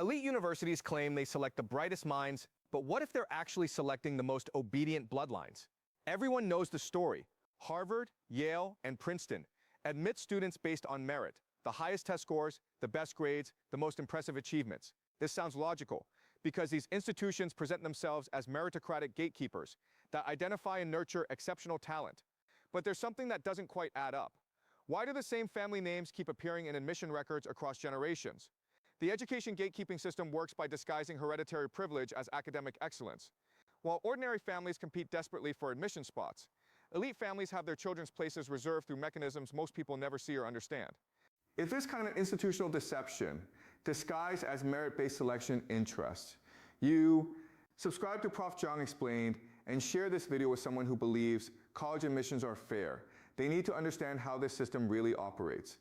Elite universities claim they select the brightest minds, but what if they're actually selecting the most obedient bloodlines? Everyone knows the story. Harvard, Yale, and Princeton admit students based on merit, the highest test scores, the best grades, the most impressive achievements. This sounds logical, because these institutions present themselves as meritocratic gatekeepers that identify and nurture exceptional talent. But there's something that doesn't quite add up. Why do the same family names keep appearing in admission records across generations? The education gatekeeping system works by disguising hereditary privilege as academic excellence. While ordinary families compete desperately for admission spots, elite families have their children's places reserved through mechanisms most people never see or understand. If this kind of institutional deception, disguised as merit-based selection, interests you, subscribe to Prof. Zhang Explained and share this video with someone who believes college admissions are fair. They need to understand how this system really operates.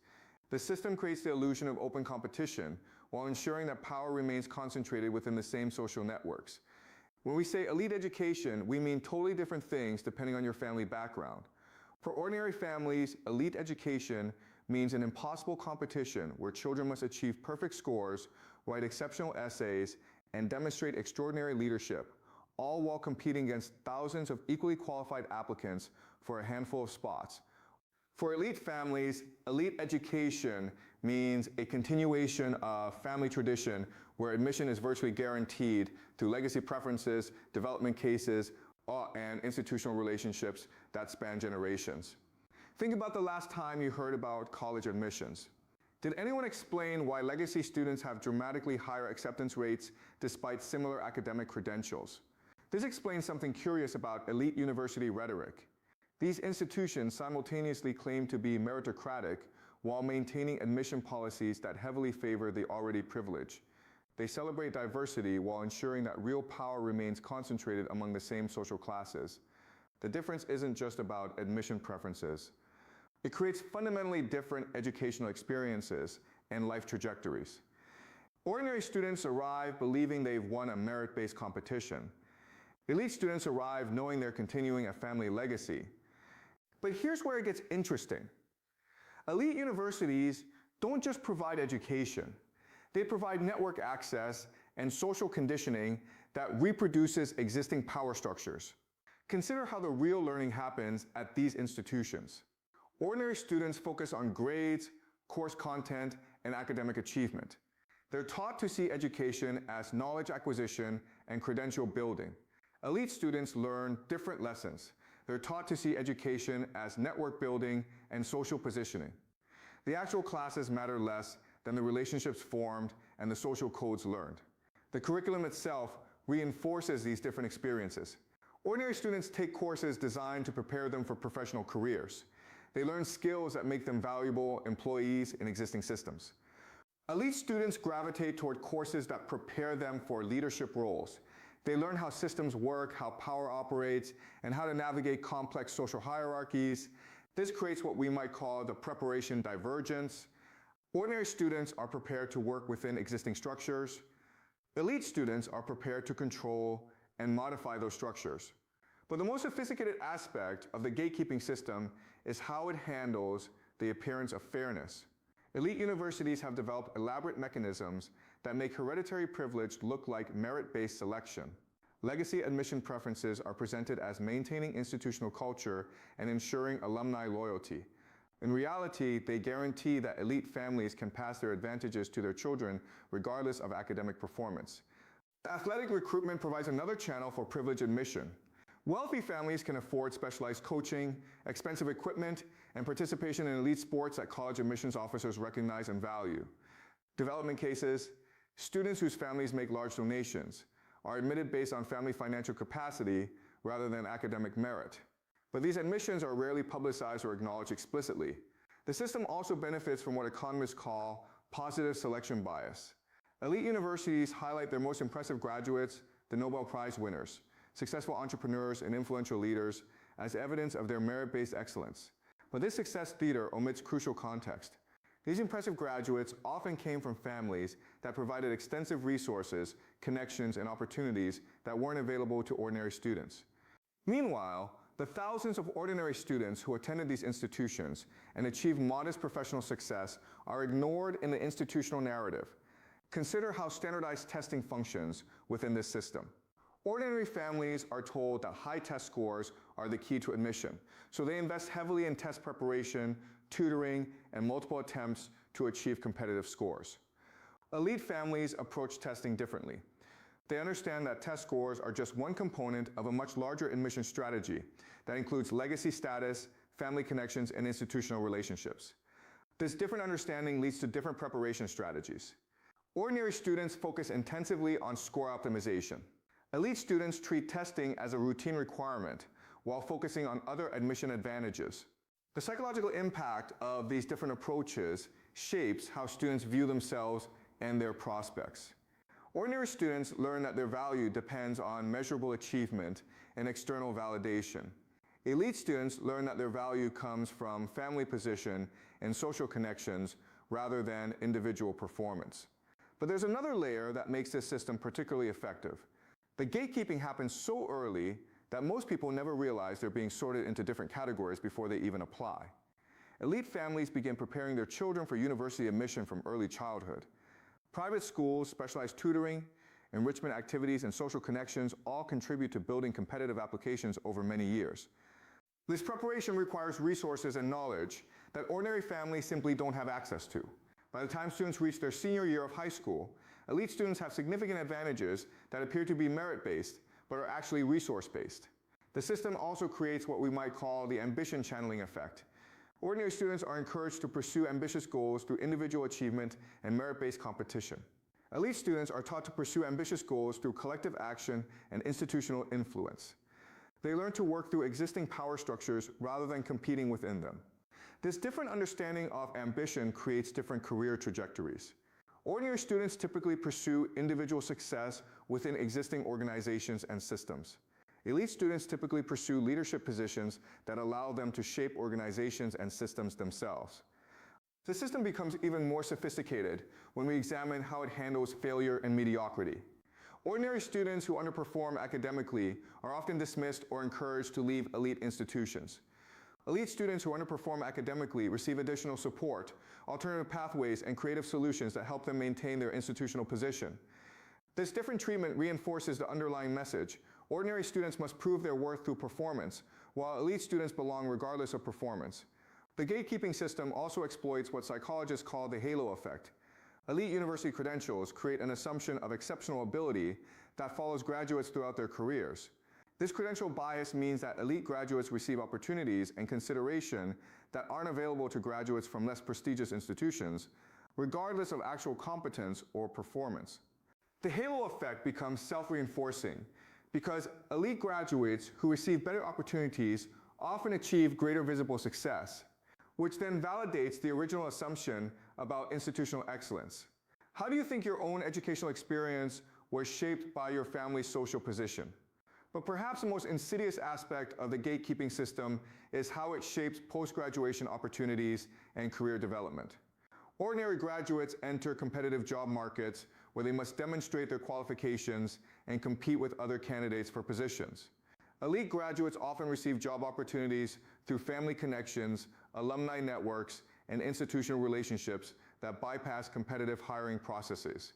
The system creates the illusion of open competition while ensuring that power remains concentrated within the same social networks. When we say elite education, we mean totally different things depending on your family background. For ordinary families, elite education means an impossible competition where children must achieve perfect scores, write exceptional essays, and demonstrate extraordinary leadership, all while competing against thousands of equally qualified applicants for a handful of spots. For elite families, elite education means a continuation of family tradition where admission is virtually guaranteed through legacy preferences, development cases, and institutional relationships that span generations. Think about the last time you heard about college admissions. Did anyone explain why legacy students have dramatically higher acceptance rates despite similar academic credentials? This explains something curious about elite university rhetoric. These institutions simultaneously claim to be meritocratic while maintaining admission policies that heavily favor the already privileged. They celebrate diversity while ensuring that real power remains concentrated among the same social classes. The difference isn't just about admission preferences. It creates fundamentally different educational experiences and life trajectories. Ordinary students arrive believing they've won a merit-based competition. Elite students arrive knowing they're continuing a family legacy. But here's where it gets interesting. Elite universities don't just provide education. They provide network access and social conditioning that reproduces existing power structures. Consider how the real learning happens at these institutions. Ordinary students focus on grades, course content, and academic achievement. They're taught to see education as knowledge acquisition and credential building. Elite students learn different lessons. They're taught to see education as network building and social positioning. The actual classes matter less than the relationships formed and the social codes learned. The curriculum itself reinforces these different experiences. Ordinary students take courses designed to prepare them for professional careers. They learn skills that make them valuable employees in existing systems. Elite students gravitate toward courses that prepare them for leadership roles. They learn how systems work, how power operates, and how to navigate complex social hierarchies. This creates what we might call the preparation divergence. Ordinary students are prepared to work within existing structures. Elite students are prepared to control and modify those structures. But the most sophisticated aspect of the gatekeeping system is how it handles the appearance of fairness. Elite universities have developed elaborate mechanisms that make hereditary privilege look like merit-based selection. Legacy admission preferences are presented as maintaining institutional culture and ensuring alumni loyalty. In reality, they guarantee that elite families can pass their advantages to their children regardless of academic performance. Athletic recruitment provides another channel for privileged admission. Wealthy families can afford specialized coaching, expensive equipment, and participation in elite sports that college admissions officers recognize and value. Development cases: students whose families make large donations are admitted based on family financial capacity rather than academic merit. But these admissions are rarely publicized or acknowledged explicitly. The system also benefits from what economists call positive selection bias. Elite universities highlight their most impressive graduates, the Nobel Prize winners, successful entrepreneurs, and influential leaders as evidence of their merit-based excellence. But this success theater omits crucial context. These impressive graduates often came from families that provided extensive resources, connections, and opportunities that weren't available to ordinary students. Meanwhile, the thousands of ordinary students who attended these institutions and achieved modest professional success are ignored in the institutional narrative. Consider how standardized testing functions within this system. Ordinary families are told that high test scores are the key to admission, so they invest heavily in test preparation, tutoring, and multiple attempts to achieve competitive scores. Elite families approach testing differently. They understand that test scores are just one component of a much larger admission strategy that includes legacy status, family connections, and institutional relationships. This different understanding leads to different preparation strategies. Ordinary students focus intensively on score optimization. Elite students treat testing as a routine requirement while focusing on other admission advantages. The psychological impact of these different approaches shapes how students view themselves and their prospects. Ordinary students learn that their value depends on measurable achievement and external validation. Elite students learn that their value comes from family position and social connections rather than individual performance. But there's another layer that makes this system particularly effective. The gatekeeping happens so early that most people never realize they're being sorted into different categories before they even apply. Elite families begin preparing their children for university admission from early childhood. Private schools, specialized tutoring, enrichment activities, and social connections all contribute to building competitive applications over many years. This preparation requires resources and knowledge that ordinary families simply don't have access to. By the time students reach their senior year of high school, elite students have significant advantages that appear to be merit-based, but are actually resource-based. The system also creates what we might call the ambition channeling effect. Ordinary students are encouraged to pursue ambitious goals through individual achievement and merit-based competition. Elite students are taught to pursue ambitious goals through collective action and institutional influence. They learn to work through existing power structures rather than competing within them. This different understanding of ambition creates different career trajectories. Ordinary students typically pursue individual success within existing organizations and systems. Elite students typically pursue leadership positions that allow them to shape organizations and systems themselves. The system becomes even more sophisticated when we examine how it handles failure and mediocrity. Ordinary students who underperform academically are often dismissed or encouraged to leave elite institutions. Elite students who underperform academically receive additional support, alternative pathways, and creative solutions that help them maintain their institutional position. This different treatment reinforces the underlying message. Ordinary students must prove their worth through performance, while elite students belong regardless of performance. The gatekeeping system also exploits what psychologists call the halo effect. Elite university credentials create an assumption of exceptional ability that follows graduates throughout their careers. This credential bias means that elite graduates receive opportunities and consideration that aren't available to graduates from less prestigious institutions, regardless of actual competence or performance. The halo effect becomes self-reinforcing because elite graduates who receive better opportunities often achieve greater visible success, which then validates the original assumption about institutional excellence. How do you think your own educational experience was shaped by your family's social position? But perhaps the most insidious aspect of the gatekeeping system is how it shapes post-graduation opportunities and career development. Ordinary graduates enter competitive job markets where they must demonstrate their qualifications and compete with other candidates for positions. Elite graduates often receive job opportunities through family connections, alumni networks, and institutional relationships that bypass competitive hiring processes.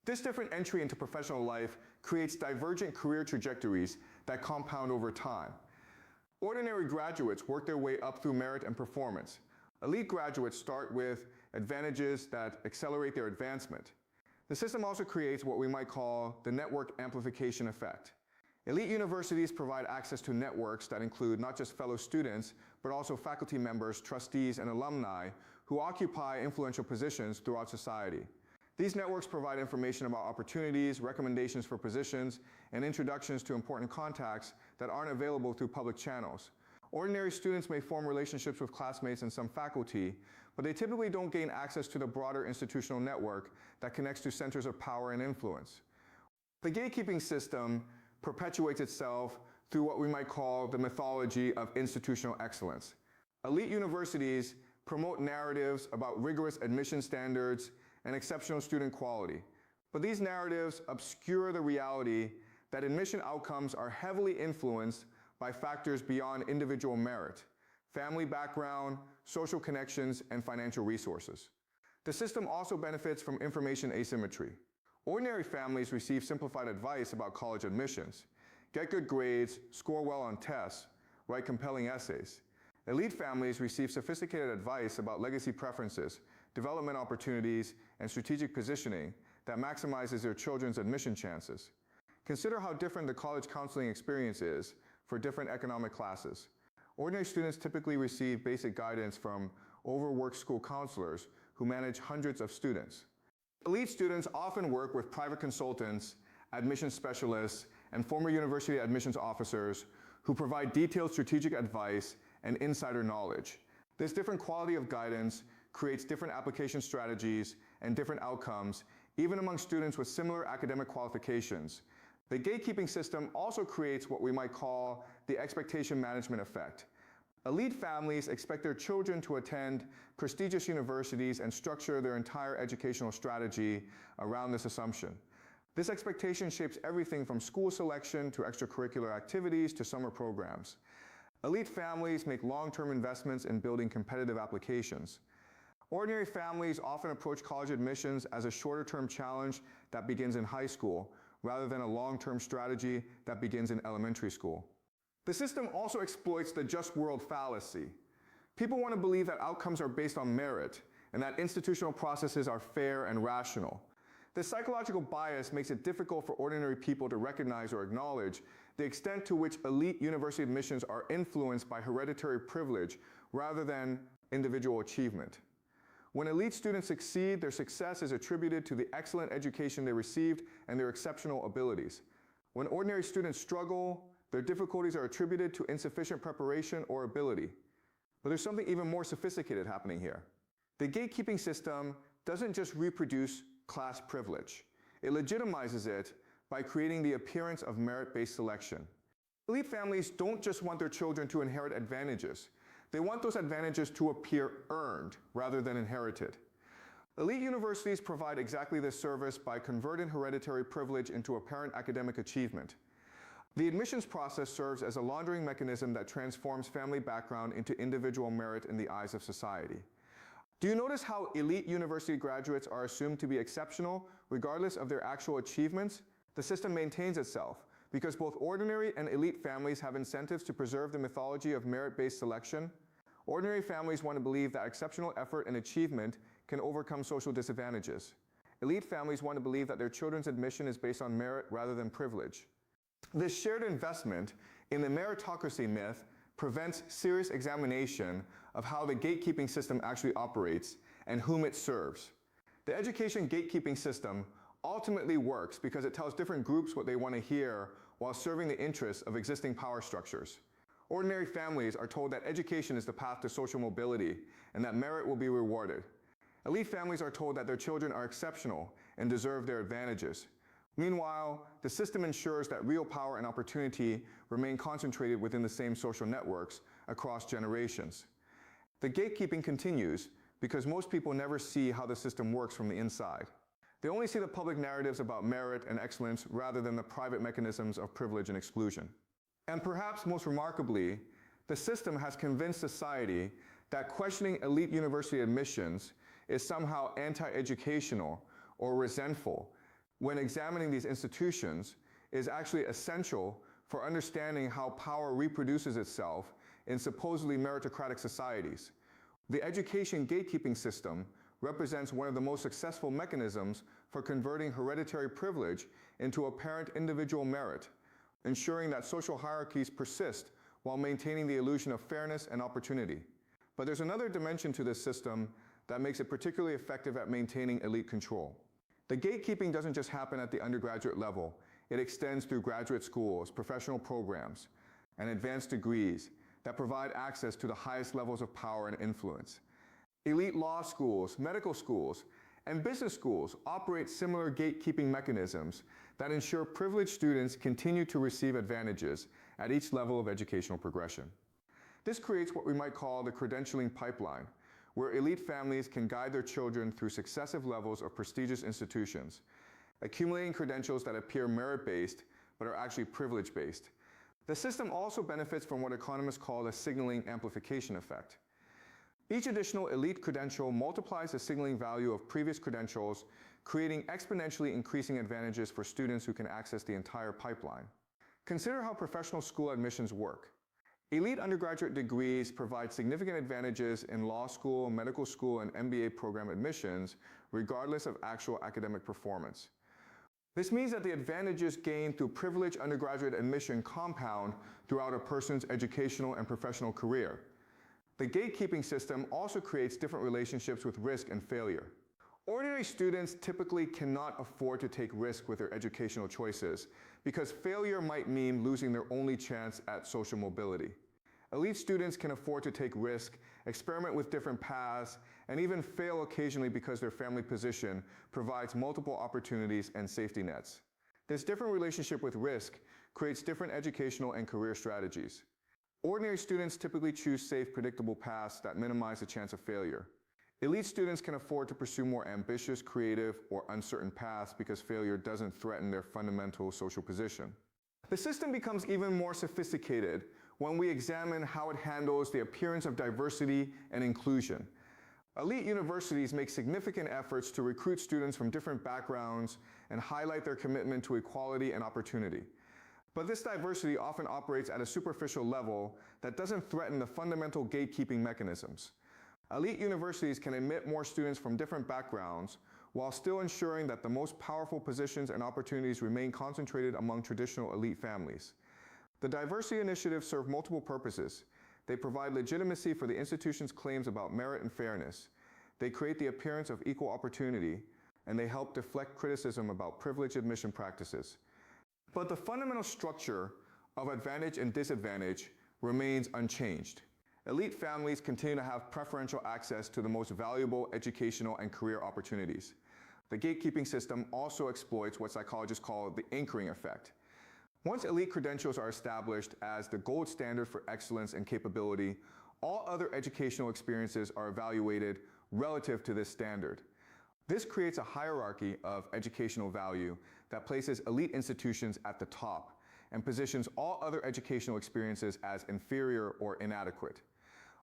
This different entry into professional life creates divergent career trajectories that compound over time. Ordinary graduates work their way up through merit and performance. Elite graduates start with advantages that accelerate their advancement. The system also creates what we might call the network amplification effect. Elite universities provide access to networks that include not just fellow students, but also faculty members, trustees, and alumni who occupy influential positions throughout society. These networks provide information about opportunities, recommendations for positions, and introductions to important contacts that aren't available through public channels. Ordinary students may form relationships with classmates and some faculty, but they typically don't gain access to the broader institutional network that connects to centers of power and influence. The gatekeeping system perpetuates itself through what we might call the mythology of institutional excellence. Elite universities promote narratives about rigorous admission standards and exceptional student quality. But these narratives obscure the reality that admission outcomes are heavily influenced by factors beyond individual merit, family background, social connections, and financial resources. The system also benefits from information asymmetry. Ordinary families receive simplified advice about college admissions. Get good grades, score well on tests, write compelling essays. Elite families receive sophisticated advice about legacy preferences, development opportunities, and strategic positioning that maximizes their children's admission chances. Consider how different the college counseling experience is for different economic classes. Ordinary students typically receive basic guidance from overworked school counselors who manage hundreds of students. Elite students often work with private consultants, admissions specialists, and former university admissions officers who provide detailed strategic advice and insider knowledge. This different quality of guidance creates different application strategies and different outcomes, even among students with similar academic qualifications. The gatekeeping system also creates what we might call the expectation management effect. Elite families expect their children to attend prestigious universities and structure their entire educational strategy around this assumption. This expectation shapes everything from school selection to extracurricular activities to summer programs. Elite families make long-term investments in building competitive applications. Ordinary families often approach college admissions as a shorter-term challenge that begins in high school, rather than a long-term strategy that begins in elementary school. The system also exploits the just world fallacy. People want to believe that outcomes are based on merit, and that institutional processes are fair and rational. This psychological bias makes it difficult for ordinary people to recognize or acknowledge the extent to which elite university admissions are influenced by hereditary privilege rather than individual achievement. When elite students succeed, their success is attributed to the excellent education they received and their exceptional abilities. When ordinary students struggle, their difficulties are attributed to insufficient preparation or ability. But there's something even more sophisticated happening here. The gatekeeping system doesn't just reproduce class privilege. It legitimizes it by creating the appearance of merit-based selection. Elite families don't just want their children to inherit advantages. They want those advantages to appear earned rather than inherited. Elite universities provide exactly this service by converting hereditary privilege into apparent academic achievement. The admissions process serves as a laundering mechanism that transforms family background into individual merit in the eyes of society. Do you notice how elite university graduates are assumed to be exceptional regardless of their actual achievements? The system maintains itself because both ordinary and elite families have incentives to preserve the mythology of merit-based selection. Ordinary families want to believe that exceptional effort and achievement can overcome social disadvantages. Elite families want to believe that their children's admission is based on merit rather than privilege. This shared investment in the meritocracy myth prevents serious examination of how the gatekeeping system actually operates and whom it serves. The education gatekeeping system ultimately works because it tells different groups what they want to hear while serving the interests of existing power structures. Ordinary families are told that education is the path to social mobility and that merit will be rewarded. Elite families are told that their children are exceptional and deserve their advantages. Meanwhile, the system ensures that real power and opportunity remain concentrated within the same social networks across generations. The gatekeeping continues because most people never see how the system works from the inside. They only see the public narratives about merit and excellence rather than the private mechanisms of privilege and exclusion. And perhaps most remarkably, the system has convinced society that questioning elite university admissions is somehow anti-educational or resentful, when examining these institutions is actually essential for understanding how power reproduces itself in supposedly meritocratic societies. The education gatekeeping system represents one of the most successful mechanisms for converting hereditary privilege into apparent individual merit, ensuring that social hierarchies persist while maintaining the illusion of fairness and opportunity. But there's another dimension to this system that makes it particularly effective at maintaining elite control. The gatekeeping doesn't just happen at the undergraduate level. It extends through graduate schools, professional programs, and advanced degrees that provide access to the highest levels of power and influence. Elite law schools, medical schools, and business schools operate similar gatekeeping mechanisms that ensure privileged students continue to receive advantages at each level of educational progression. This creates what we might call the credentialing pipeline, where elite families can guide their children through successive levels of prestigious institutions, accumulating credentials that appear merit-based but are actually privilege-based. The system also benefits from what economists call the signaling amplification effect. Each additional elite credential multiplies the signaling value of previous credentials, creating exponentially increasing advantages for students who can access the entire pipeline. Consider how professional school admissions work. Elite undergraduate degrees provide significant advantages in law school, medical school, and MBA program admissions, regardless of actual academic performance. This means that the advantages gained through privileged undergraduate admission compound throughout a person's educational and professional career. The gatekeeping system also creates different relationships with risk and failure. Ordinary students typically cannot afford to take risk with their educational choices because failure might mean losing their only chance at social mobility. Elite students can afford to take risk, experiment with different paths, and even fail occasionally because their family position provides multiple opportunities and safety nets. This different relationship with risk creates different educational and career strategies. Ordinary students typically choose safe, predictable paths that minimize the chance of failure. Elite students can afford to pursue more ambitious, creative, or uncertain paths because failure doesn't threaten their fundamental social position. The system becomes even more sophisticated when we examine how it handles the appearance of diversity and inclusion. Elite universities make significant efforts to recruit students from different backgrounds and highlight their commitment to equality and opportunity. But this diversity often operates at a superficial level that doesn't threaten the fundamental gatekeeping mechanisms. Elite universities can admit more students from different backgrounds while still ensuring that the most powerful positions and opportunities remain concentrated among traditional elite families. The diversity initiatives serve multiple purposes. They provide legitimacy for the institution's claims about merit and fairness. They create the appearance of equal opportunity, and they help deflect criticism about privileged admission practices. But the fundamental structure of advantage and disadvantage remains unchanged. Elite families continue to have preferential access to the most valuable educational and career opportunities. The gatekeeping system also exploits what psychologists call the anchoring effect. Once elite credentials are established as the gold standard for excellence and capability, all other educational experiences are evaluated relative to this standard. This creates a hierarchy of educational value that places elite institutions at the top and positions all other educational experiences as inferior or inadequate.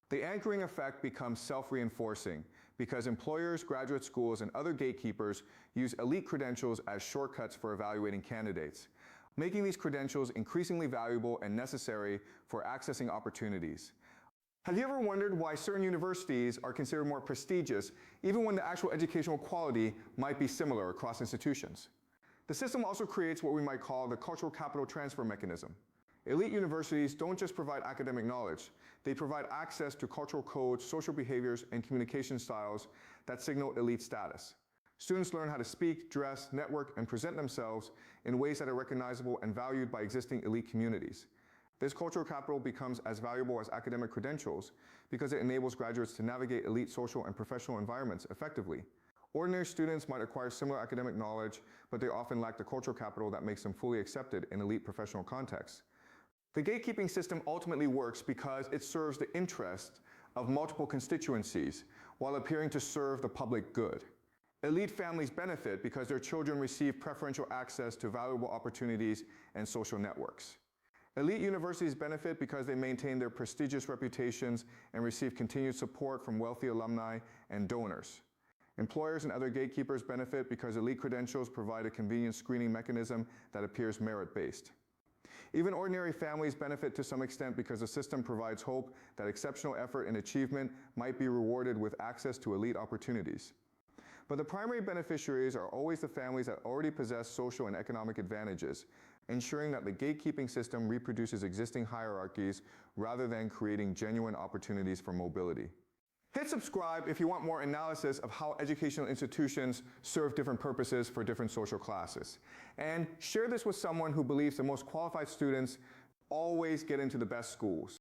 The anchoring effect becomes self-reinforcing because employers, graduate schools, and other gatekeepers use elite credentials as shortcuts for evaluating candidates, making these credentials increasingly valuable and necessary for accessing opportunities. Have you ever wondered why certain universities are considered more prestigious even when the actual educational quality might be similar across institutions? The system also creates what we might call the cultural capital transfer mechanism. Elite universities don't just provide academic knowledge, they provide access to cultural codes, social behaviors, and communication styles that signal elite status. Students learn how to speak, dress, network, and present themselves in ways that are recognizable and valued by existing elite communities. This cultural capital becomes as valuable as academic credentials because it enables graduates to navigate elite social and professional environments effectively. Ordinary students might acquire similar academic knowledge, but they often lack the cultural capital that makes them fully accepted in elite professional contexts. The gatekeeping system ultimately works because it serves the interests of multiple constituencies while appearing to serve the public good. Elite families benefit because their children receive preferential access to valuable opportunities and social networks. Elite universities benefit because they maintain their prestigious reputations and receive continued support from wealthy alumni and donors. Employers and other gatekeepers benefit because elite credentials provide a convenient screening mechanism that appears merit-based. Even ordinary families benefit to some extent because the system provides hope that exceptional effort and achievement might be rewarded with access to elite opportunities. But the primary beneficiaries are always the families that already possess social and economic advantages, ensuring that the gatekeeping system reproduces existing hierarchies rather than creating genuine opportunities for mobility. Hit subscribe if you want more analysis of how educational institutions serve different purposes for different social classes. And share this with someone who believes the most qualified students always get into the best schools.